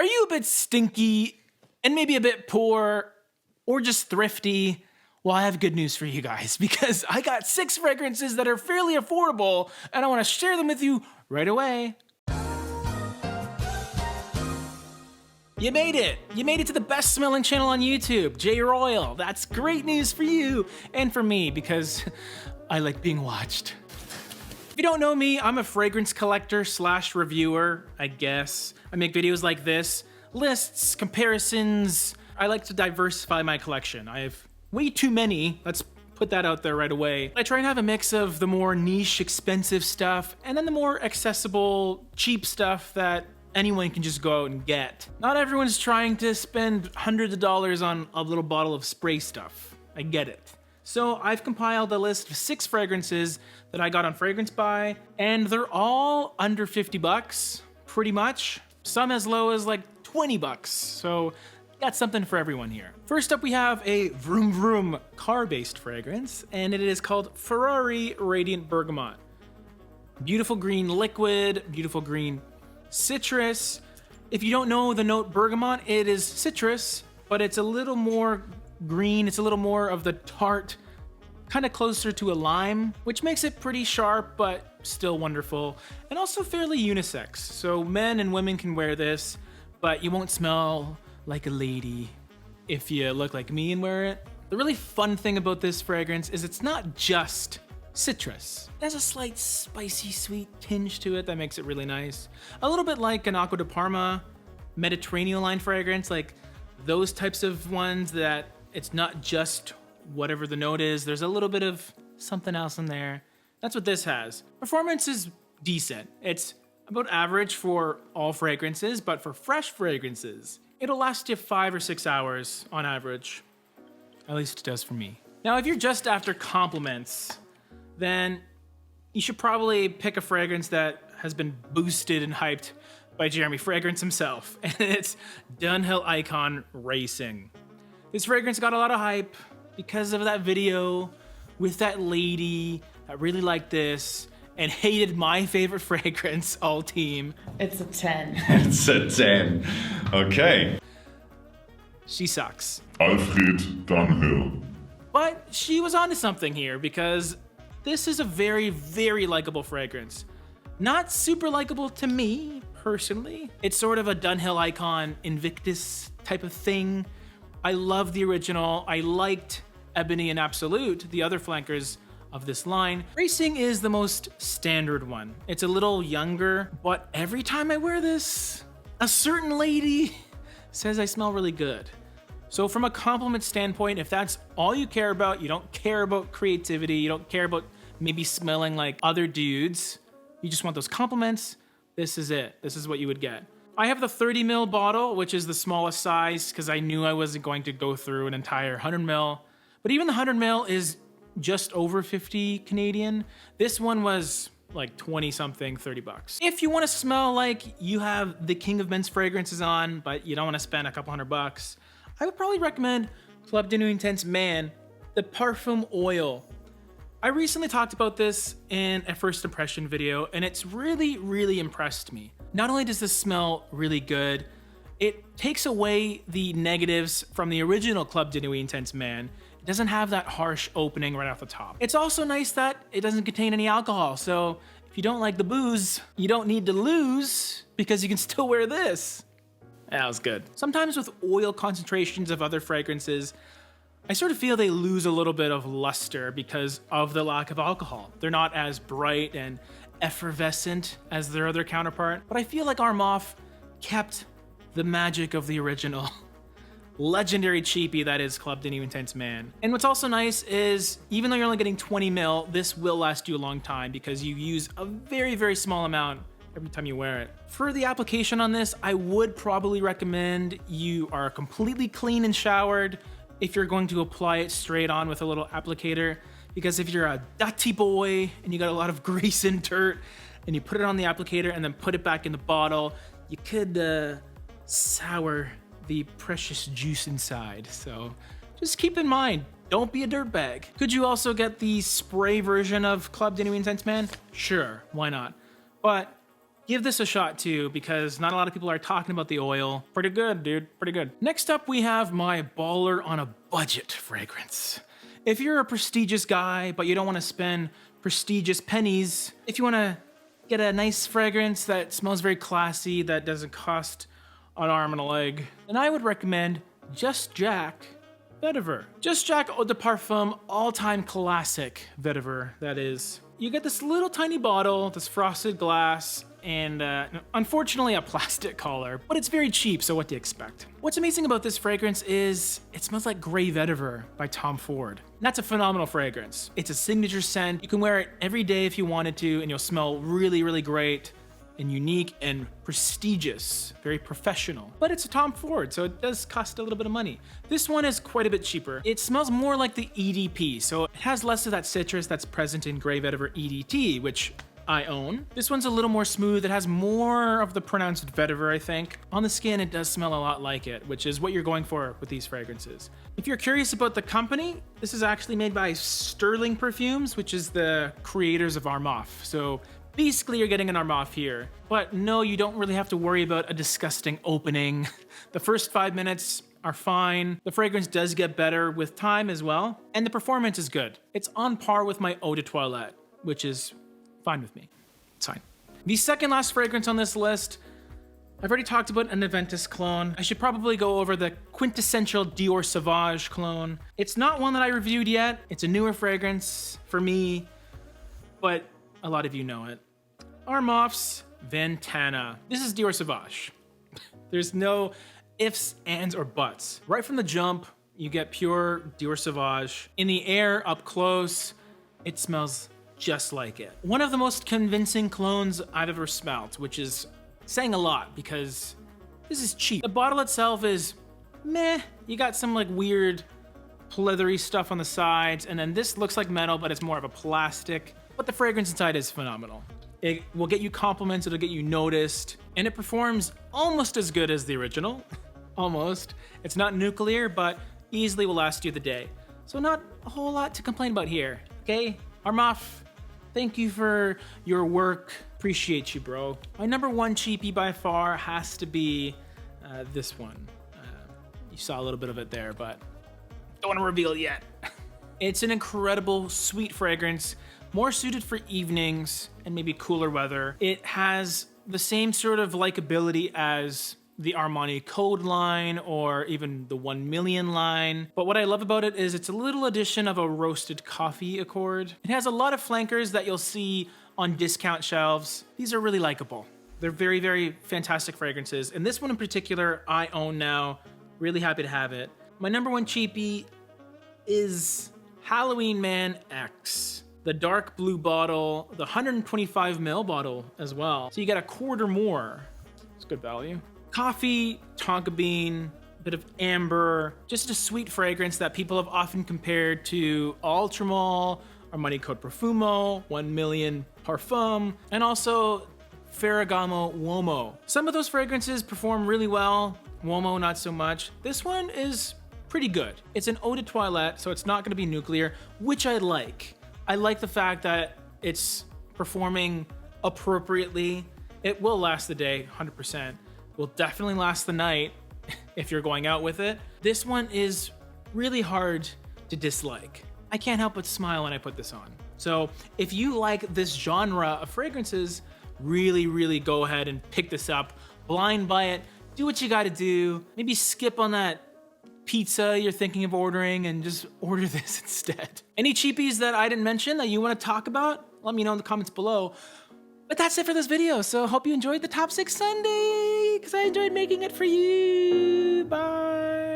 Are you a bit stinky and maybe a bit poor or just thrifty? Well, I have good news for you guys because I got 6 fragrances that are fairly affordable and I want to share them with you right away. You made it! You made it to the best smelling channel on YouTube, J-ROYL. That's great news for you and for me because I like being watched. If you don't know me, I'm a fragrance collector / reviewer, I guess. I make videos like this, lists, comparisons. I like to diversify my collection. I have way too many, let's put that out there right away. I try and have a mix of the more niche, expensive stuff, and then the more accessible, cheap stuff that anyone can just go out and get. Not everyone's trying to spend hundreds of dollars on a little bottle of spray stuff. I get it. So I've compiled a list of 6 fragrances that I got on Fragrance Buy, and they're all under 50 bucks, pretty much. Some as low as like 20 bucks. So got something for everyone here. First up, we have a vroom vroom car-based fragrance, and it is called Ferrari Radiant Bergamot. Beautiful green liquid, beautiful green citrus. If you don't know the note bergamot, it is citrus, but it's a little more green. It's a little more of the tart, kind of closer to a lime, which makes it pretty sharp, but still wonderful, and also fairly unisex. So men and women can wear this, but you won't smell like a lady if you look like me and wear it. The really fun thing about this fragrance is it's not just citrus. It has a slight spicy, sweet tinge to it that makes it really nice. A little bit like an Acqua di Parma Mediterranean line fragrance, like those types of ones that it's not just whatever the note is. There's a little bit of something else in there. That's what this has. Performance is decent. It's about average for all fragrances, but for fresh fragrances, it'll last you 5 or 6 hours on average. At least it does for me. Now, if you're just after compliments, then you should probably pick a fragrance that has been boosted and hyped by Jeremy Fragrance himself, and it's Dunhill Icon Racing. This fragrance got a lot of hype because of that video with that lady that really liked this and hated my favorite fragrance, all team. It's a 10. It's a 10. Okay. She sucks. Alfred Dunhill. But she was onto something here because this is a very, very likable fragrance. Not super likable to me, personally. It's sort of a Dunhill Icon Invictus type of thing. I love the original. I liked Ebony and Absolute, the other flankers of this line. Racing is the most standard one. It's a little younger, but every time I wear this, a certain lady says I smell really good. So from a compliment standpoint, if that's all you care about, you don't care about creativity, you don't care about maybe smelling like other dudes, you just want those compliments, this is it. This is what you would get. I have the 30 ml bottle, which is the smallest size because I knew I wasn't going to go through an entire 100 ml. But even the 100 ml is just over 50 Canadian. This one was like 20 something, 30 bucks. If you want to smell like you have the king of men's fragrances on, but you don't want to spend a couple $100, I would probably recommend Club de Nuit Intense Man, the Parfum Oil. I recently talked about this in a first impression video, and it's really, really impressed me. Not only does this smell really good, it takes away the negatives from the original Club de Nuit Intense Man. It doesn't have that harsh opening right off the top. It's also nice that it doesn't contain any alcohol, so if you don't like the booze, you don't need to lose because you can still wear this. That was good. Sometimes with oil concentrations of other fragrances, I sort of feel they lose a little bit of luster because of the lack of alcohol. They're not as bright and effervescent as their other counterpart, but I feel like Armaf kept the magic of the original legendary cheapie that is Club de Nuit Intense Man. And what's also nice is, even though you're only getting 20 ml, this will last you a long time because you use a very, very small amount every time you wear it. For the application on this, I would probably recommend you are completely clean and showered if you're going to apply it straight on with a little applicator, because if you're a dirty boy and you got a lot of grease and dirt and you put it on the applicator and then put it back in the bottle, you could sour the precious juice inside. So just keep in mind, don't be a dirtbag. Could you also get the spray version of Club de Nuit Intense Man? Sure, why not? But give this a shot too, because not a lot of people are talking about the oil. Pretty good, dude, pretty good. Next up, we have my Baller on a Budget fragrance. If you're a prestigious guy, but you don't want to spend prestigious pennies, if you want to get a nice fragrance that smells very classy, that doesn't cost an arm and a leg, then I would recommend Just Jack Vetiver. Just Jack Eau de Parfum, all-time classic Vetiver, that is. You get this little tiny bottle, this frosted glass, and unfortunately a plastic collar, but it's very cheap, so what do you expect? What's amazing about this fragrance is it smells like Grey Vetiver by Tom Ford. And that's a phenomenal fragrance. It's a signature scent. You can wear it every day if you wanted to, and you'll smell really, really great and unique and prestigious, very professional. But it's a Tom Ford, so it does cost a little bit of money. This one is quite a bit cheaper. It smells more like the EDP, so it has less of that citrus that's present in Grey Vetiver EDT, which I own. This one's a little more smooth. It has more of the pronounced vetiver, I think. On the skin, it does smell a lot like it, which is what you're going for with these fragrances. If you're curious about the company, this is actually made by Sterling Perfumes, which is the creators of Armaf. So basically you're getting an Armaf here. But no, you don't really have to worry about a disgusting opening. The first 5 minutes are fine. The fragrance does get better with time as well. And the performance is good. It's on par with my Eau de Toilette, which is fine with me. It's fine. The second last fragrance on this list, I've already talked about an Aventus cologne. I should probably go over the quintessential Dior Savage cologne. It's not one that I reviewed yet. It's a newer fragrance for me, but a lot of you know it. Armaf's Ventana. This is Dior Savage. There's no ifs, ands, or buts. Right from the jump, you get pure Dior Savage. In the air, up close, it smells just like it. One of the most convincing colognes I've ever smelled, which is saying a lot because this is cheap. The bottle itself is meh. You got some like weird pleathery stuff on the sides, and then this looks like metal, but it's more of a plastic. But the fragrance inside is phenomenal. It will get you compliments, it'll get you noticed, and it performs almost as good as the original. Almost. It's not nuclear, but easily will last you the day. So not a whole lot to complain about here, okay? Armaf, thank you for your work. Appreciate you, bro. My number one cheapie by far has to be this one. You saw a little bit of it there, but don't want to reveal yet. It's an incredible, sweet fragrance, more suited for evenings and maybe cooler weather. It has the same sort of likability as the Armani Code line or even the 1 Million line. But what I love about it is it's a little addition of a roasted coffee accord. It has a lot of flankers that you'll see on discount shelves. These are really likable. They're very, very fantastic fragrances. And this one in particular, I own now. Really happy to have it. My number one cheapie is Halloween Man X. The dark blue bottle, the 125 ml bottle as well. So you get a quarter more. It's good value. Coffee, tonka bean, bit of amber, just a sweet fragrance that people have often compared to Ultramol, Armani Code Profumo, 1 Million Parfum, and also Ferragamo Uomo. Some of those fragrances perform really well, Uomo not so much. This one is pretty good. It's an Eau de Toilette, so it's not gonna be nuclear, which I like. I like the fact that it's performing appropriately. It will last the day, 100%. Will definitely last the night if you're going out with it. This one is really hard to dislike. I can't help but smile when I put this on. So if you like this genre of fragrances, really, really go ahead and pick this up. Blind buy it, do what you gotta do. Maybe skip on that pizza you're thinking of ordering and just order this instead. Any cheapies that I didn't mention that you wanna talk about, let me know in the comments below. But that's it for this video, so hope you enjoyed the Top 6 Sunday, because I enjoyed making it for you. Bye.